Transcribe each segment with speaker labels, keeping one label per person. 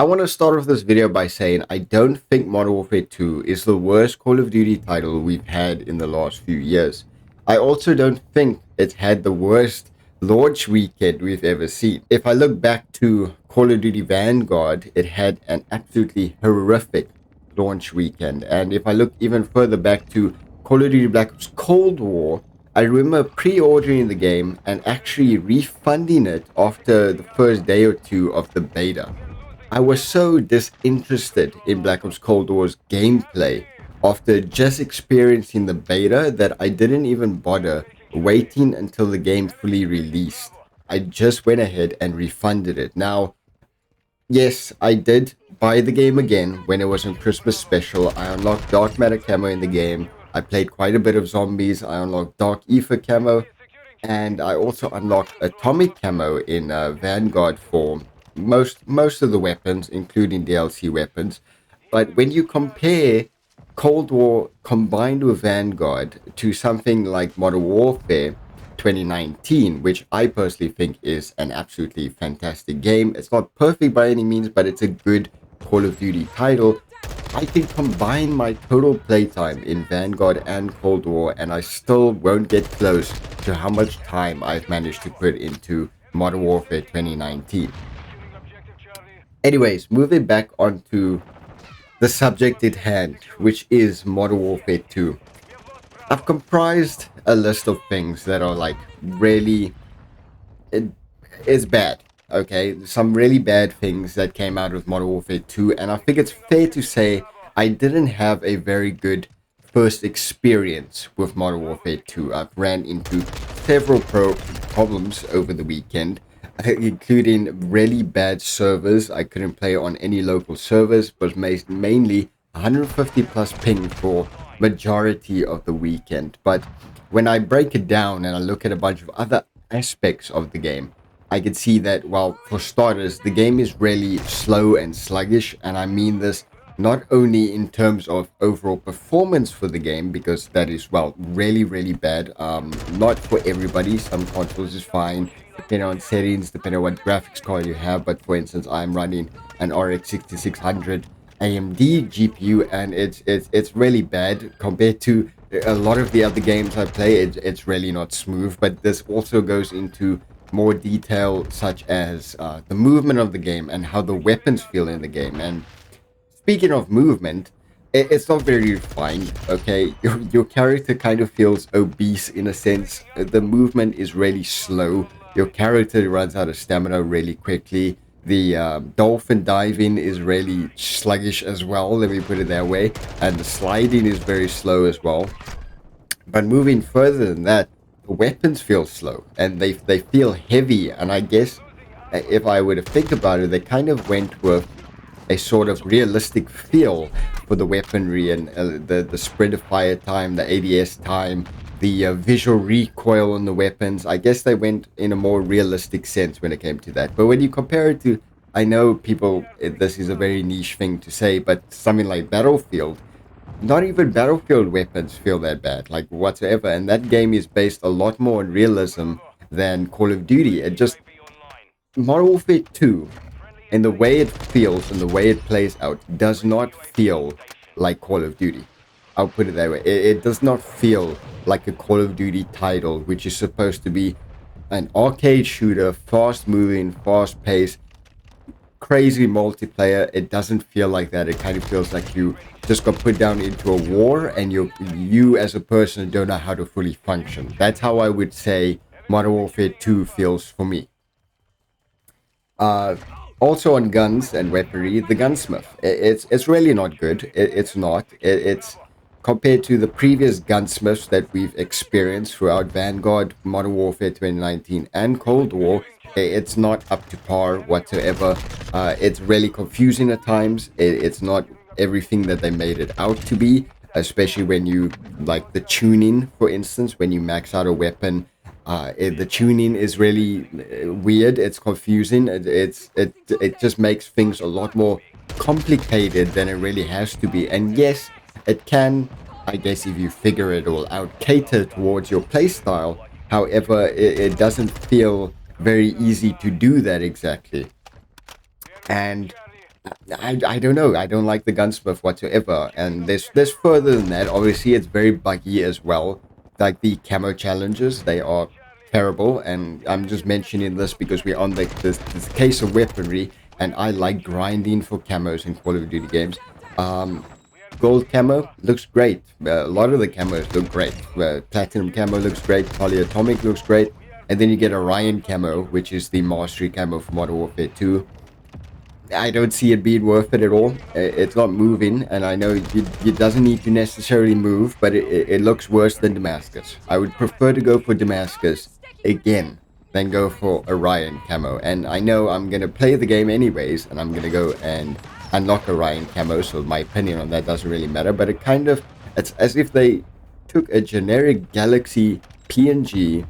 Speaker 1: I want to start off this video by saying I don't think Modern Warfare 2 is the worst Call of Duty title we've had in the last few years. I also don't think it's had the worst launch weekend we've ever seen. If I look back to Call of Duty Vanguard, it had an absolutely horrific launch weekend. And if I look even further back to Call of Duty Black Ops Cold War, I remember pre-ordering the game and actually refunding it after the first day or two of the beta. I was so disinterested in Black Ops Cold War's gameplay after just experiencing the beta that I didn't even bother waiting until the game fully released. I just went ahead and refunded it. Now, yes, I did buy the game again when it was on Christmas special. I unlocked Dark Matter camo in the game. I played quite a bit of zombies. I unlocked Dark Ether camo. And I also unlocked Atomic camo in Vanguard form. Most of the weapons, including DLC weapons. But when you compare Cold War combined with Vanguard to something like Modern Warfare 2019, which I personally think is an absolutely fantastic game. It's not perfect by any means, but it's a good Call of Duty title. I can combine my total playtime in Vanguard and Cold War, and I still won't get close to how much time I've managed to put into Modern Warfare 2019. Anyways, moving back onto the subject at hand, which is Modern Warfare 2. I've comprised a list of things that are like really... it's bad, okay? Some really bad things that came out of Modern Warfare 2, and I think it's fair to say I didn't have a very good first experience with Modern Warfare 2. I've ran into several problems over the weekend, including really bad servers. I couldn't play on any local servers, but mainly 150 plus ping for majority of the weekend. But when I break it down and I look at a bunch of other aspects of the game, I can see that, well, for starters, the game is really slow and sluggish, and I mean this not only in terms of overall performance for the game, because that is, well, really bad. Not for everybody. Some consoles is fine, depending on settings, depending on what graphics card you have. But for instance, I'm running an RX 6600 AMD GPU, and it's really bad compared to a lot of the other games I play. It's really not smooth. But this also goes into more detail, such as the movement of the game and how the weapons feel in the game. And speaking of movement, it's not very refined, okay? Your character kind of feels obese in a sense. The movement is really slow. Your character runs out of stamina really quickly. The dolphin diving is really sluggish as well, let me put it that way. And the sliding is very slow as well. But moving further than that, the weapons feel slow and they feel heavy. And I guess if I were to think about it, they kind of went with a sort of realistic feel for the weaponry and the spread of fire time, the ADS time, the visual recoil on the weapons. I guess they went in a more realistic sense when it came to that. But when you compare it to, I know people, this is a very niche thing to say, but something like Battlefield, not even Battlefield weapons feel that bad, like whatsoever. And that game is based a lot more on realism than Call of Duty. It just, Modern Warfare 2, and the way it feels and the way it plays out does not feel like Call of Duty. I'll put it that way. It does not feel like a Call of Duty title, which is supposed to be an arcade shooter, fast-moving, fast-paced, crazy multiplayer. It doesn't feel like that. It kind of feels like you just got put down into a war and you as a person don't know how to fully function. That's how I would say Modern Warfare 2 feels for me. Also on guns and weaponry, the gunsmith. It's really not good. It's not. It's compared to the previous gunsmiths that we've experienced throughout Vanguard, Modern Warfare 2019, and Cold War. It's not up to par whatsoever. It's really confusing at times. It's not everything that they made it out to be, especially when you, like the tuning, for instance, when you max out a weapon. The tuning is really weird. It's confusing. It just makes things a lot more complicated than it really has to be. And yes, it can, I guess, if you figure it all out, cater towards your playstyle. However, it doesn't feel very easy to do that exactly. And I don't know. I don't like the gunsmith whatsoever. And there's further than that. Obviously, it's very buggy as well. Like the camo challenges, they are terrible. And I'm just mentioning this because we're on this case of weaponry, and I like grinding for camos in Call of Duty games. Um, Gold camo looks great. A lot of the camos look great. Platinum camo looks great. Polyatomic looks great. And then you get Orion camo, which is the mastery camo for Modern Warfare 2. I don't see it being worth it at all. It's not moving, and I know it doesn't need to necessarily move, but it looks worse than Damascus. I would prefer to go for Damascus again than go for Orion camo. And I know I'm going to play the game anyways, and I'm going to go and unlock Orion camo, so my opinion on that doesn't really matter, but it's as if they took a generic Galaxy PNG,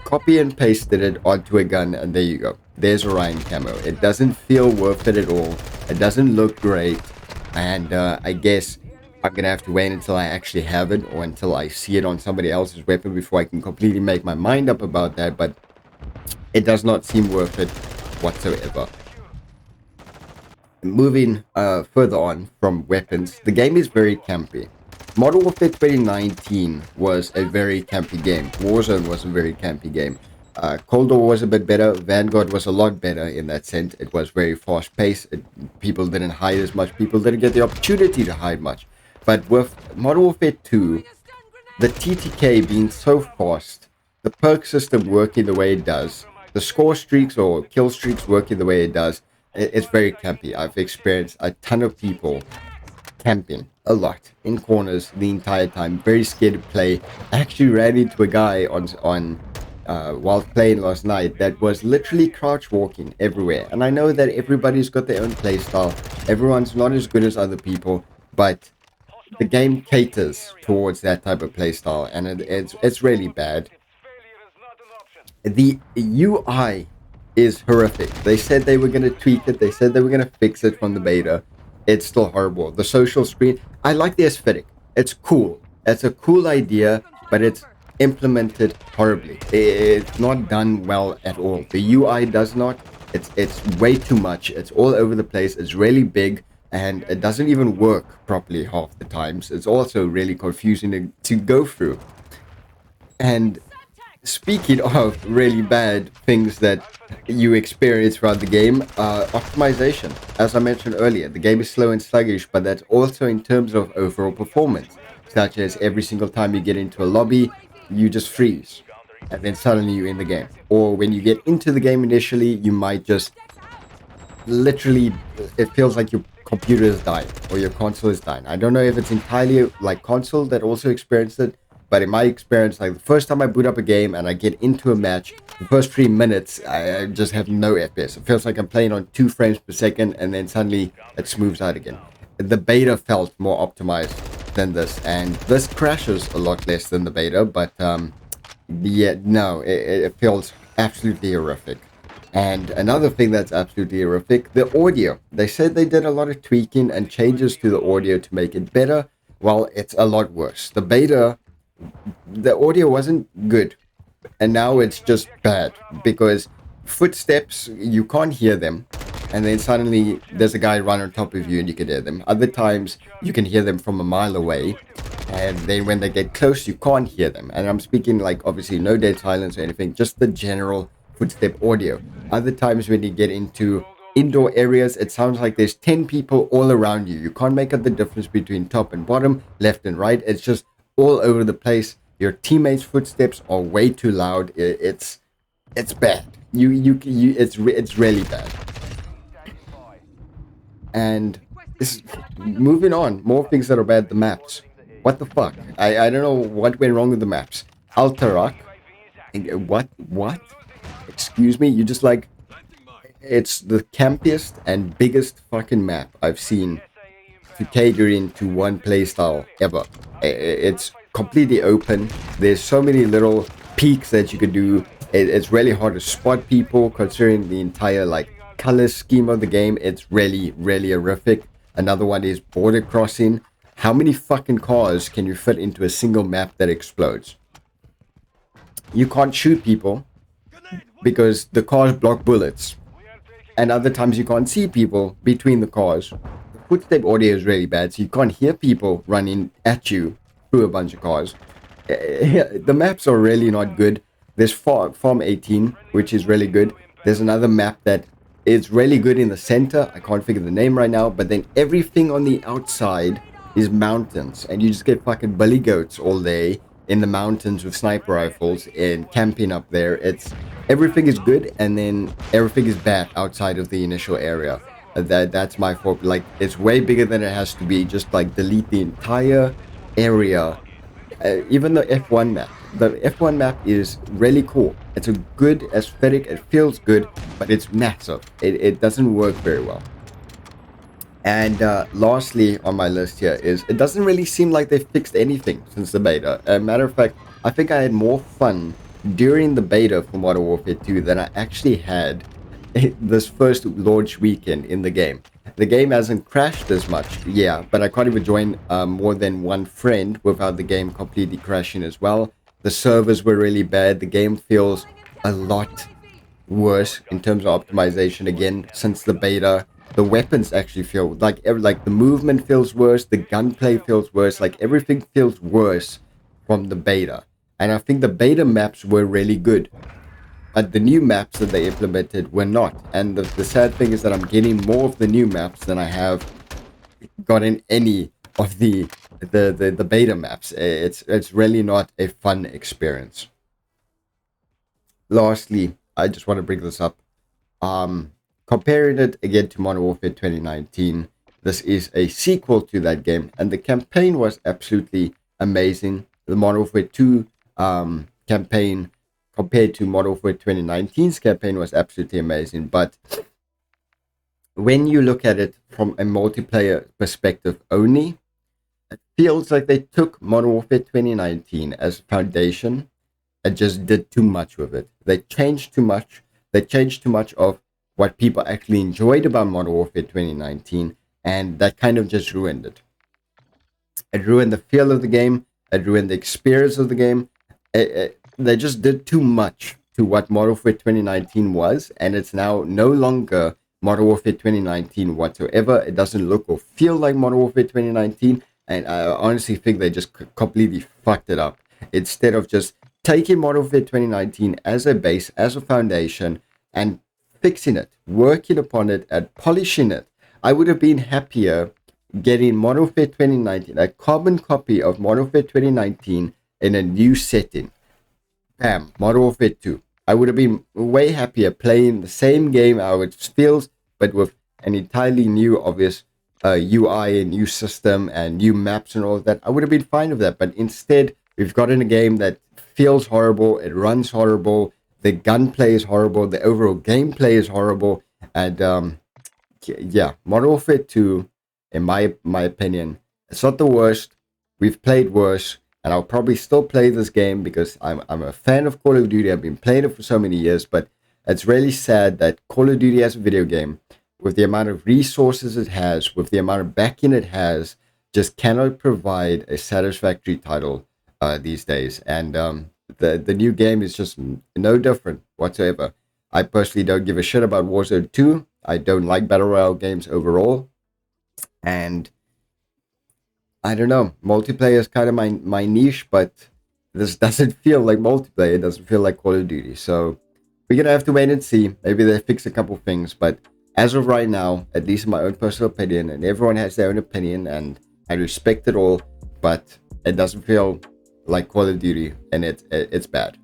Speaker 1: copy and pasted it onto a gun, and there you go. There's Orion camo. It doesn't feel worth it at all. It doesn't look great. And I guess I'm going to have to wait until I actually have it, or until I see it on somebody else's weapon before I can completely make my mind up about that. But it does not seem worth it whatsoever. Moving further on from weapons, the game is very campy. Modern Warfare 2019 was a very campy game. Warzone was a very campy game. Cold War was a bit better. Vanguard was a lot better in that sense. It was very fast paced. People didn't hide as much. People didn't get the opportunity to hide much. But with Modern Warfare 2, the TTK being so fast, the perk system working the way it does, the score streaks or kill streaks working the way it does, it's very campy. I've experienced a ton of people camping a lot in corners the entire time, very scared to play. I actually ran into a guy on while playing last night that was literally crouch walking everywhere. And I know that everybody's got their own playstyle. Everyone's not as good as other people, but the game caters towards that type of playstyle, and it's really bad. The UI is horrific. They said they were going to tweak it. They said they were going to fix it from the beta. It's still horrible. The social screen, I like the aesthetic. It's cool. It's a cool idea, but it's implemented horribly. It's not done well at all. The UI does not. It's way too much. It's all over the place. It's really big, and it doesn't even work properly half the times. It's also really confusing to go through. And speaking of really bad things that you experience throughout the game, optimization. As I mentioned earlier, the game is slow and sluggish, but that's also in terms of overall performance, such as every single time you get into a lobby, you just freeze, and then suddenly you're in the game. Or when you get into the game initially, you might just literally, it feels like your computer is dying or your console is dying. I don't know if it's entirely like console that also experienced it, but in my experience, like the first time I boot up a game and I get into a match, the first 3 minutes, I just have no FPS. It feels like I'm playing on 2 frames per second, and then suddenly it smooths out again. The beta felt more optimized than this, and this crashes a lot less than the beta, but yeah, no, it feels absolutely horrific. And another thing that's absolutely horrific, the audio. They said they did a lot of tweaking and changes to the audio to make it better. Well, it's a lot worse. The beta, the audio wasn't good, and now it's just bad because footsteps, you can't hear them, and then suddenly there's a guy right on top of you and you can hear them. Other times you can hear them from a mile away, and then when they get close you can't hear them. And I'm speaking like obviously no dead silence or anything, just the general footstep audio. Other times when you get into indoor areas, it sounds like there's 10 people all around you. You can't make out the difference between top and bottom, left and right. It's just all over the place. Your teammates' footsteps are way too loud. It's bad. It's really bad. And this, moving on, more things that are bad. The maps. What the fuck? I don't know what went wrong with the maps. Alterac. What? Excuse me? You just like, it's the campiest and biggest fucking map I've seen to cater into one playstyle ever. It's completely open. There's so many little peaks that you could do. It's really hard to spot people considering the entire like color scheme of the game. It's really, really horrific. Another one is border crossing. How many fucking cars can you fit into a single map that explodes? You can't shoot people because the cars block bullets. and other times you can't see people between the cars. The footstep audio is really bad, so you can't hear people running at you through a bunch of cars. The maps are really not good. There's Farm 18, which is really good. There's another map that is really good in the center. I can't figure the name right now, but then everything on the outside is mountains, and you just get fucking billy goats all day in the mountains with sniper rifles and camping up there. It's everything is good, and then everything is bad outside of the initial area. That's my fault. Like, it's way bigger than it has to be. Just like delete the entire area. Even the F1 map. The F1 map is really cool. It's a good aesthetic. It feels good, but it's massive. It doesn't work very well. And lastly on my list here is, it doesn't really seem like they've fixed anything since the beta. Matter of fact, I think I had more fun during the beta for Modern Warfare 2 than I actually had this first launch weekend in the game. The game hasn't crashed as much, yeah, but I can't even join more than one friend without the game completely crashing as well. The servers were really bad. The game feels a lot worse in terms of optimization again since the beta. The weapons actually feel like the movement feels worse, the gunplay feels worse, like everything feels worse from the beta. And I think the beta maps were really good, but the new maps that they implemented were not. And the sad thing is that I'm getting more of the new maps than I have gotten any of the beta maps. It's really not a fun experience. Lastly, I just want to bring this up. Comparing it again to Modern Warfare 2019, this is a sequel to that game, and the campaign was absolutely amazing. The Modern Warfare 2 campaign compared to Modern Warfare 2019's campaign was absolutely amazing, but when you look at it from a multiplayer perspective only, it feels like they took Modern Warfare 2019 as a foundation and just did too much with it. They changed too much. They changed too much of what people actually enjoyed about Modern Warfare 2019, and that kind of just ruined it. It ruined the feel of the game. It ruined the experience of the game. They just did too much to what Modern Warfare 2019 was, and it's now no longer Modern Warfare 2019 whatsoever. It doesn't look or feel like Modern Warfare 2019, and I honestly think they just completely fucked it up. Instead of just taking Modern Warfare 2019 as a base, as a foundation, and fixing it, working upon it, and polishing it, I would have been happier getting Modern Warfare 2019, a carbon copy of Modern Warfare 2019 in a new setting. Bam, Modern Warfare 2. I would have been way happier playing the same game how it feels, but with an entirely new, obvious UI, and new system, and new maps and all of that. I would have been fine with that, but instead, we've gotten a game that feels horrible, it runs horrible, the gunplay is horrible, the overall gameplay is horrible, and yeah, Modern Warfare 2, in my opinion, it's not the worst. We've played worse, and I'll probably still play this game because I'm a fan of Call of Duty. I've been playing it for so many years, but it's really sad that Call of Duty as a video game, with the amount of resources it has, with the amount of backing it has, just cannot provide a satisfactory title these days. And the new game is just no different whatsoever. I personally don't give a shit about Warzone 2. I don't like Battle Royale games overall. And I don't know, multiplayer is kind of my niche, but this doesn't feel like multiplayer. It doesn't feel like Call of Duty. So we're going to have to wait and see. Maybe they fix a couple things. But as of right now, at least in my own personal opinion, and everyone has their own opinion, and I respect it all, but it doesn't feel like Call of Duty, and it's bad.